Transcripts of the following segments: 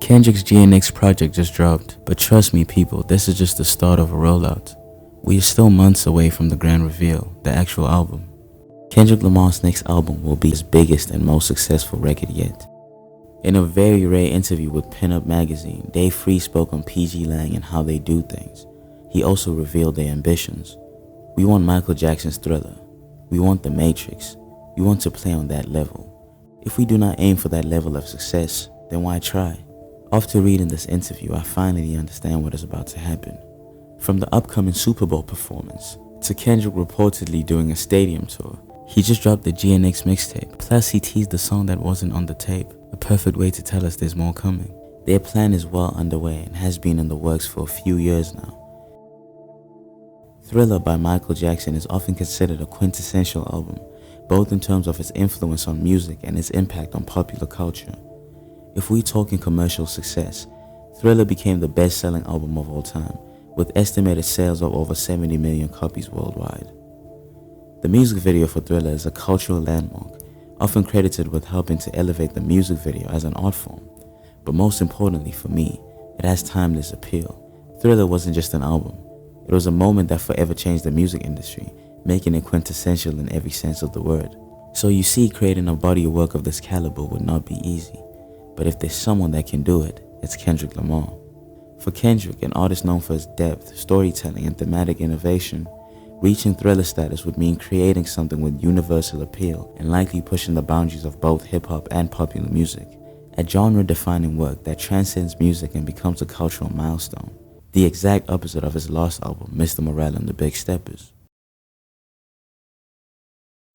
Kendrick's GNX project just dropped, but trust me people, this is just the start of a rollout. We are still months away from the grand reveal, the actual album. Kendrick Lamar's next album will be his biggest and most successful record yet. In a very rare interview with Pinup Magazine, Dave Free spoke on PG Lang and how they do things. He also revealed their ambitions. We want Michael Jackson's Thriller. We want The Matrix. We want to play on that level. If we do not aim for that level of success, then why try? After reading this interview, I finally understand what is about to happen. From the upcoming Super Bowl performance, to Kendrick reportedly doing a stadium tour, he just dropped the GNX mixtape. Plus he teased the song that wasn't on the tape, a perfect way to tell us there's more coming. Their plan is well underway and has been in the works for a few years now. Thriller by Michael Jackson is often considered a quintessential album, both in terms of its influence on music and its impact on popular culture. If we talk in commercial success, Thriller became the best-selling album of all time, with estimated sales of over 70 million copies worldwide. The music video for Thriller is a cultural landmark, often credited with helping to elevate the music video as an art form. But most importantly for me, it has timeless appeal. Thriller wasn't just an album. It was a moment that forever changed the music industry, making it quintessential in every sense of the word. So you see, creating a body of work of this caliber would not be easy. But if there's someone that can do it, it's Kendrick Lamar. For Kendrick, an artist known for his depth, storytelling, and thematic innovation, reaching Thriller status would mean creating something with universal appeal and likely pushing the boundaries of both hip-hop and popular music. A genre-defining work that transcends music and becomes a cultural milestone. The exact opposite of his last album, Mr. Morale and the Big Steppers.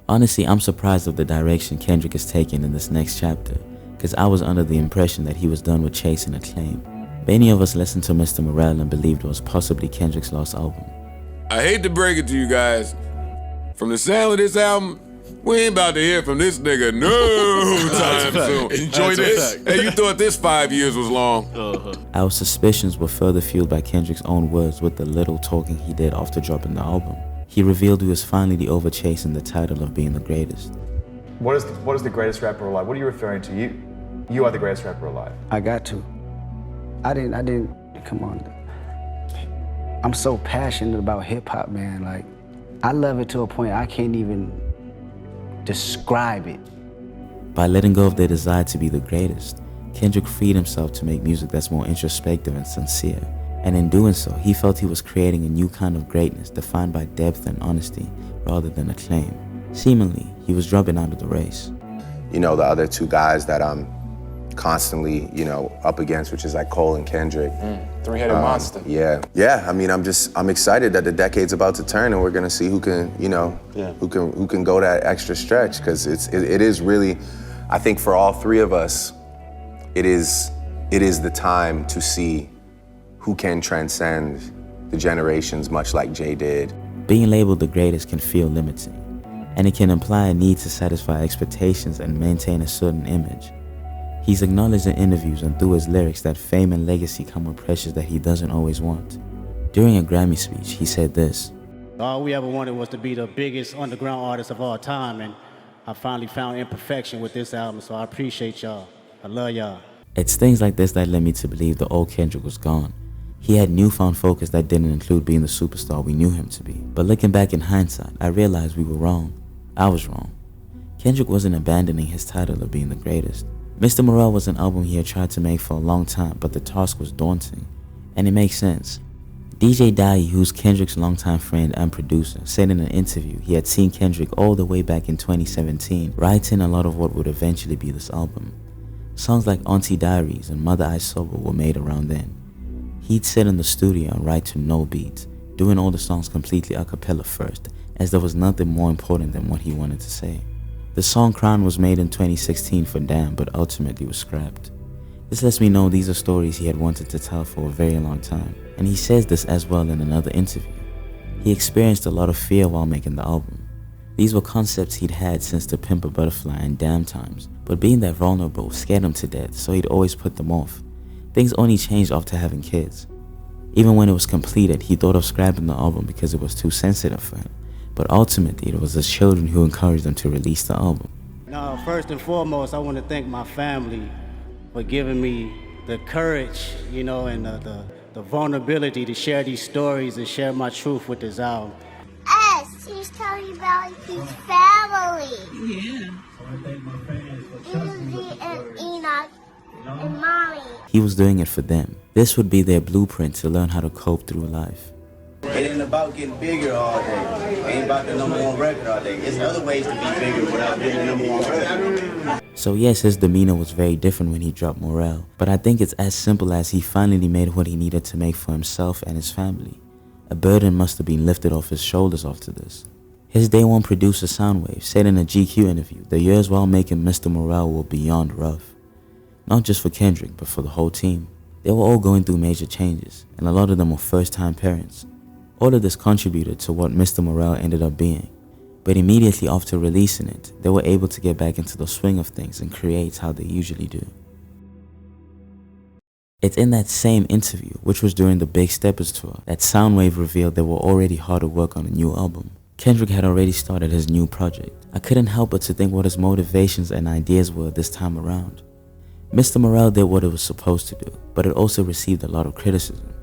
Honestly, I'm surprised of the direction Kendrick is taking in this next chapter, because I was under the impression that he was done with chasing acclaim. Many of us listened to Mr. Morale and believed it was possibly Kendrick's last album. I hate to break it to you guys. From the sound of this album, we ain't about to hear from this nigga no time soon. Enjoy this. Hey, you thought this 5 years was long. Our suspicions were further fueled by Kendrick's own words with the little talking he did after dropping the album. He revealed he was finally overchasing the title of being the greatest. What is the greatest rapper alive? What are you referring to? You are the greatest rapper alive. I got to. I didn't, come on. I'm so passionate about hip hop, man. Like, I love it to a point I can't even describe it. By letting go of their desire to be the greatest, Kendrick freed himself to make music that's more introspective and sincere. And in doing so, he felt he was creating a new kind of greatness defined by depth and honesty rather than acclaim. Seemingly, he was dropping out of the race. You know, the other two guys that I'm constantly, up against, which is like Cole and Kendrick. Three-headed monster. Yeah. I mean, I'm excited that the decade's about to turn and we're gonna see who can, who can go that extra stretch, because it is really, I think for all three of us, it is the time to see who can transcend the generations, much like Jay did. Being labeled the greatest can feel limiting, and it can imply a need to satisfy expectations and maintain a certain image. He's acknowledged in interviews and through his lyrics that fame and legacy come with pressures that he doesn't always want. During a Grammy speech, he said this: "All we ever wanted was to be the biggest underground artist of all time, and I finally found imperfection with this album, so I appreciate y'all. I love y'all." It's things like this that led me to believe the old Kendrick was gone. He had newfound focus that didn't include being the superstar we knew him to be. But looking back in hindsight, I realized we were wrong. I was wrong. Kendrick wasn't abandoning his title of being the greatest. Mr. Morale was an album he had tried to make for a long time, but the task was daunting. And it makes sense. DJ Dai, who's Kendrick's longtime friend and producer, said in an interview he had seen Kendrick all the way back in 2017 writing a lot of what would eventually be this album. Songs like Auntie Diaries and Mother I Sober were made around then. He'd sit in the studio and write to no beats, doing all the songs completely a cappella first, as there was nothing more important than what he wanted to say. The song Crown was made in 2016 for Damn, but ultimately was scrapped. This lets me know these are stories he had wanted to tell for a very long time, and he says this as well in another interview. He experienced a lot of fear while making the album. These were concepts he'd had since The Pimp a Butterfly and Damn times, but being that vulnerable scared him to death, so he'd always put them off. Things only changed after having kids. Even when it was completed, he thought of scrapping the album because it was too sensitive for him. But ultimately, it was his children who encouraged him to release the album. Now, first and foremost, I want to thank my family for giving me the courage, you know, and the vulnerability to share these stories and share my truth with this album. He's telling about his family. Yeah. Izzy and Enoch and Mommy. He was doing it for them. This would be their blueprint to learn how to cope through life. It ain't about getting bigger all day. It ain't about the #1 record all day. There's other ways to be bigger without getting the #1 record. So yes, his demeanor was very different when he dropped Morale, but I think it's as simple as he finally made what he needed to make for himself and his family. A burden must have been lifted off his shoulders after this. His day one producer Soundwave said in a GQ interview, the years while making Mr. Morale were beyond rough. Not just for Kendrick, but for the whole team. They were all going through major changes, and a lot of them were first-time parents. All of this contributed to what Mr. Morale ended up being, but immediately after releasing it, they were able to get back into the swing of things and create how they usually do. It's in that same interview, which was during the Big Steppers tour, that Soundwave revealed they were already hard at work on a new album. Kendrick had already started his new project. I couldn't help but to think what his motivations and ideas were this time around. Mr. Morale did what it was supposed to do, but it also received a lot of criticism.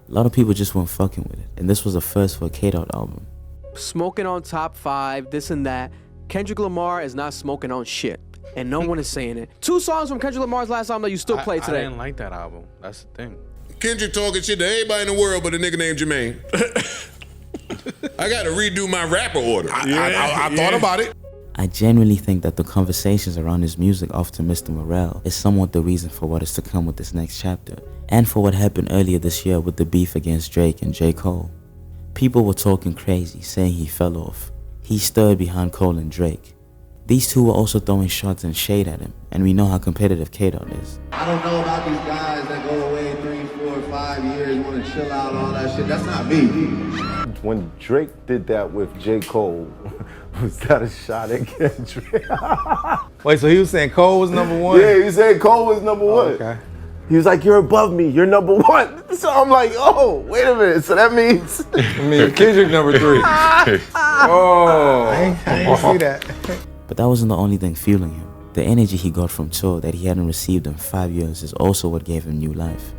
A lot of people just weren't fucking with it, and this was a first for a K.dot album. Smoking on top 5, this and that. Kendrick Lamar is not smoking on shit, and no one is saying it. 2 songs from Kendrick Lamar's last album that you still play today. I didn't like that album. That's the thing. Kendrick talking shit to everybody in the world but a nigga named Jermaine. I gotta redo my rapper order. I thought about it. I genuinely think that the conversations around his music after Mr. Morale is somewhat the reason for what is to come with this next chapter, and for what happened earlier this year with the beef against Drake and J. Cole. People were talking crazy, saying he fell off. He stirred behind Cole and Drake. These two were also throwing shots and shade at him, and we know how competitive K.dot is. I don't know about these guys that go away 3, 4, 5 years, want to chill out, all that shit. That's not me. When Drake did that with J. Cole, was that a shot at Kendrick? Wait, so he was saying Cole was #1? Yeah, he said Cole was #1. Oh, okay. He was like, you're above me, you're #1. So I'm like, oh, wait a minute, so that means... I mean, Kendrick #3. Oh. I ain't see that. But that wasn't the only thing fueling him. The energy he got from tour that he hadn't received in 5 years is also what gave him new life.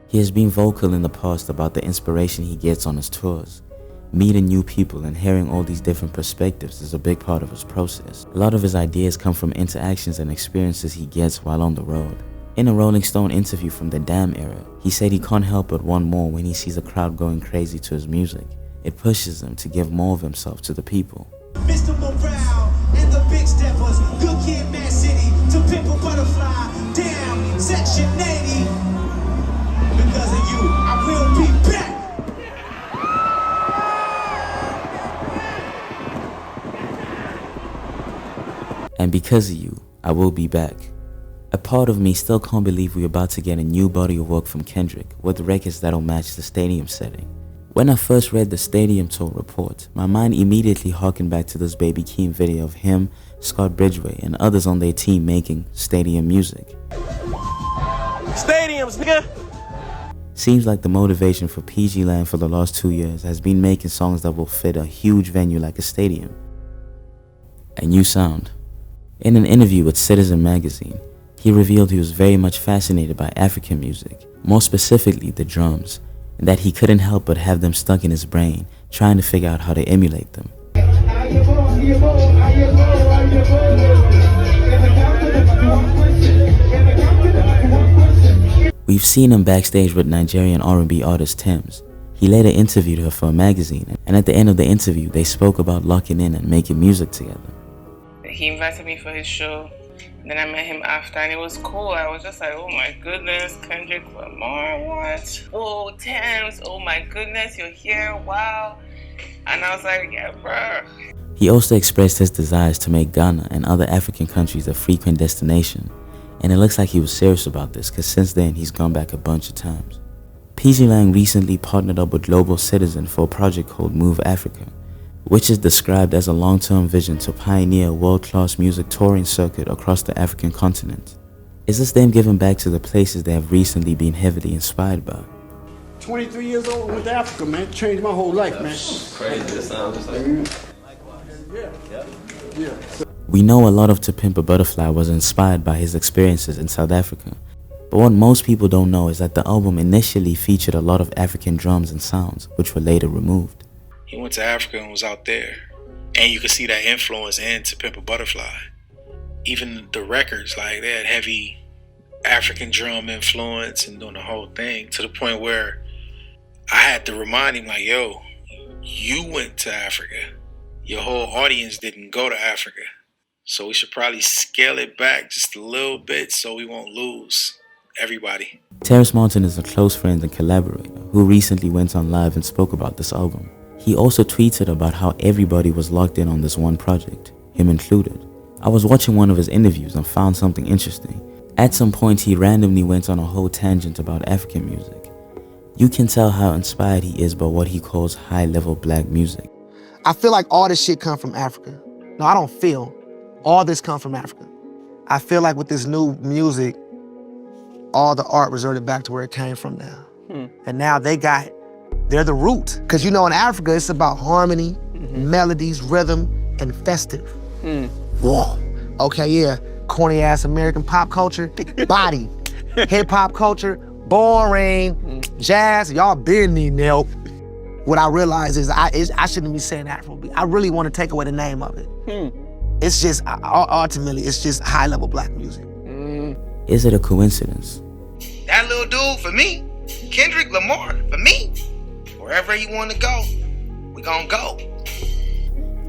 He has been vocal in the past about the inspiration he gets on his tours. Meeting new people and hearing all these different perspectives is a big part of his process. A lot of his ideas come from interactions and experiences he gets while on the road. In a Rolling Stone interview from the Damn era, he said he can't help but want more when he sees a crowd going crazy to his music. It pushes him to give more of himself to the people. Mr. Morale and the Big Steppers, Good Kid, Mad City, To Pimp a Butterfly, damn, Section 80. Because of you, I will be back. And because of you, I will be back. A part of me still can't believe we're about to get a new body of work from Kendrick with records that'll match the stadium setting. When I first read the Stadium Tour report, my mind immediately harkened back to this Baby Keem video of him, Scott Bridgway, and others on their team making stadium music. Stadiums, nigga! Seems like the motivation for PG Land for the last 2 years has been making songs that will fit a huge venue like a stadium. A new sound. In an interview with Citizen magazine, he revealed he was very much fascinated by African music, more specifically the drums, and that he couldn't help but have them stuck in his brain, trying to figure out how to emulate them. We've seen him backstage with Nigerian R&B artist Thames. He later interviewed her for a magazine, and at the end of the interview, they spoke about locking in and making music together. He invited me for his show. Then I met him after, and it was cool. I was just like, oh my goodness, Kendrick Lamar, what? Oh, Thames, oh my goodness, you're here, wow. And I was like, yeah, bro. He also expressed his desires to make Ghana and other African countries a frequent destination. And it looks like he was serious about this, because since then, he's gone back a bunch of times. PG Lang recently partnered up with Global Citizen for a project called Move Africa, which is described as a long-term vision to pioneer a world-class music touring circuit across the African continent. Is this them giving back to the places they have recently been heavily inspired by? 23 years old, went to Africa, man. Changed my whole life, man. Crazy, that sounds just like We know a lot of To Pimp a Butterfly was inspired by his experiences in South Africa. But what most people don't know is that the album initially featured a lot of African drums and sounds, which were later removed. He went to Africa and was out there. And you could see that influence in To Pimp a Butterfly. Even the records, like they had heavy African drum influence and doing the whole thing, to the point where I had to remind him, like, yo, you went to Africa. Your whole audience didn't go to Africa. So we should probably scale it back just a little bit so we won't lose everybody. Terrace Martin is a close friend and collaborator who recently went on live and spoke about this album. He also tweeted about how everybody was locked in on this one project, him included. I was watching one of his interviews and found something interesting. At some point, he randomly went on a whole tangent about African music. You can tell how inspired he is by what he calls high-level black music. I feel like all this shit come from Africa. No, I don't feel. All this come from Africa. I feel like with this new music, all the art resorted back to where it came from now. And now they're the root. Because you know in Africa, it's about harmony, melodies, rhythm, and festive. Whoa. Okay, yeah, corny ass American pop culture, body. Hip hop culture, boring. Jazz, y'all been needing help. What I realize is I shouldn't be saying Afrobeat. I really want to take away the name of it. It's just, ultimately, it's just high-level black music. Is it a coincidence? That little dude, for me, Kendrick Lamar, for me, wherever you want to go, we gonna go.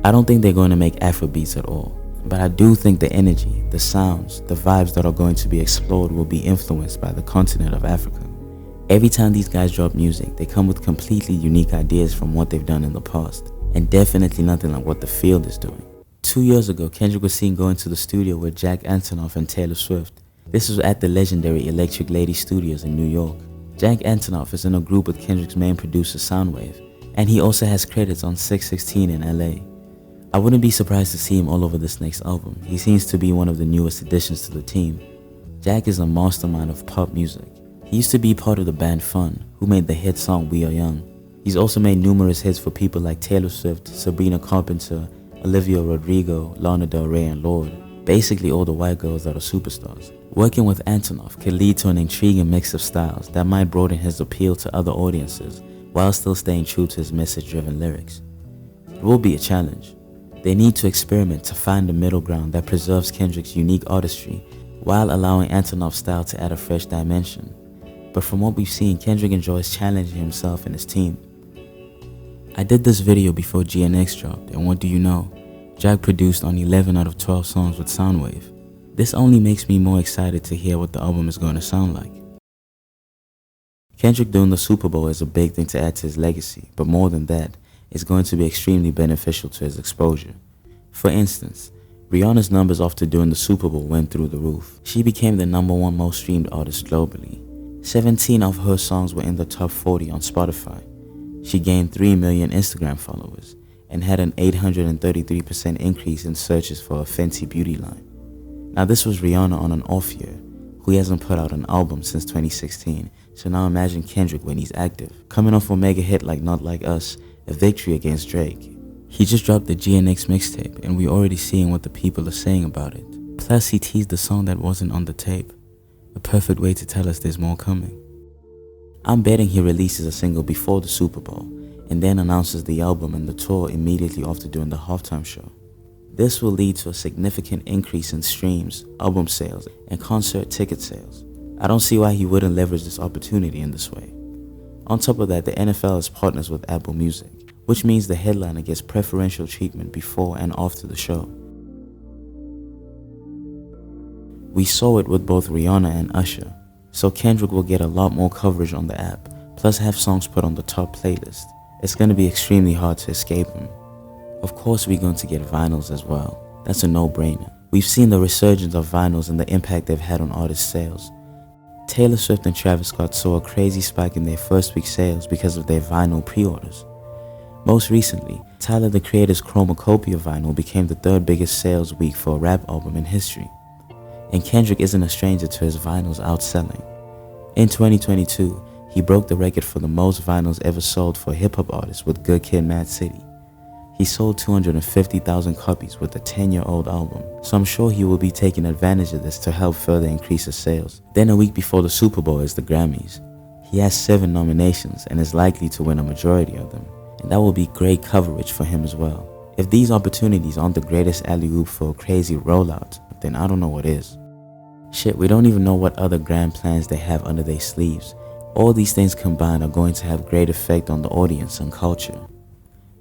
I don't think they're going to make Afrobeats at all, but I do think the energy, the sounds, the vibes that are going to be explored will be influenced by the continent of Africa. Every time these guys drop music, they come with completely unique ideas from what they've done in the past, and definitely nothing like what the field is doing. 2 years ago, Kendrick was seen going to the studio with Jack Antonoff and Taylor Swift. This was at the legendary Electric Lady Studios in New York. Jack Antonoff is in a group with Kendrick's main producer Soundwave, and he also has credits on 616 in LA. I wouldn't be surprised to see him all over this next album. He seems to be one of the newest additions to the team. Jack is a mastermind of pop music. He used to be part of the band Fun, who made the hit song We Are Young. He's also made numerous hits for people like Taylor Swift, Sabrina Carpenter, Olivia Rodrigo, Lana Del Rey, and Lorde. Basically all the white girls that are superstars. Working with Antonoff could lead to an intriguing mix of styles that might broaden his appeal to other audiences while still staying true to his message-driven lyrics. It will be a challenge. They need to experiment to find a middle ground that preserves Kendrick's unique artistry while allowing Antonoff's style to add a fresh dimension. But from what we've seen, Kendrick enjoys challenging himself and his team. I did this video before GNX dropped, and what do you know? Jack produced on 11 out of 12 songs with Soundwave. This only makes me more excited to hear what the album is going to sound like. Kendrick doing the Super Bowl is a big thing to add to his legacy, but more than that, it's going to be extremely beneficial to his exposure. For instance, Rihanna's numbers after doing the Super Bowl went through the roof. She became the #1 most streamed artist globally. 17 of her songs were in the top 40 on Spotify. She gained 3 million Instagram followers and had an 833% increase in searches for a Fenty beauty line. Now this was Rihanna on an off year, who hasn't put out an album since 2016, so now imagine Kendrick when he's active, coming off a mega hit like Not Like Us, a victory against Drake. He just dropped the GNX mixtape and we're already seeing what the people are saying about it. Plus he teased the song that wasn't on the tape, a perfect way to tell us there's more coming. I'm betting he releases a single before the Super Bowl and then announces the album and the tour immediately after doing the halftime show. This will lead to a significant increase in streams, album sales, and concert ticket sales. I don't see why he wouldn't leverage this opportunity in this way. On top of that, the NFL is partners with Apple Music, which means the headliner gets preferential treatment before and after the show. We saw it with both Rihanna and Usher, so Kendrick will get a lot more coverage on the app, plus have songs put on the top playlist. It's going to be extremely hard to escape him. Of course we're going to get vinyls as well. That's a no-brainer. We've seen the resurgence of vinyls and the impact they've had on artist sales. Taylor Swift and Travis Scott saw a crazy spike in their first week sales because of their vinyl pre-orders. Most recently, Tyler the Creator's Chromacopia vinyl became the third biggest sales week for a rap album in history. And Kendrick isn't a stranger to his vinyls outselling. In 2022, he broke the record for the most vinyls ever sold for a hip-hop artist with Good Kid, Mad City. He sold 250,000 copies with a 10-year-old album, so I'm sure he will be taking advantage of this to help further increase his sales. Then a week before the Super Bowl is the Grammys. He has 7 nominations and is likely to win a majority of them, and that will be great coverage for him as well. If these opportunities aren't the greatest alley-oop for a crazy rollout, then I don't know what is. Shit, we don't even know what other grand plans they have under their sleeves. All these things combined are going to have great effect on the audience and culture.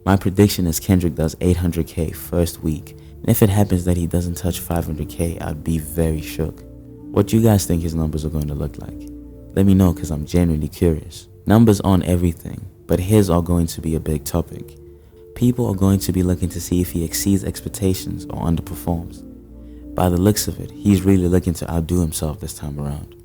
My prediction is Kendrick does 800K first week, and if it happens that he doesn't touch 500K, I'd be very shook. What do you guys think his numbers are going to look like? Let me know, because I'm genuinely curious. Numbers aren't everything, but his are going to be a big topic. People are going to be looking to see if he exceeds expectations or underperforms. By the looks of it, he's really looking to outdo himself this time around.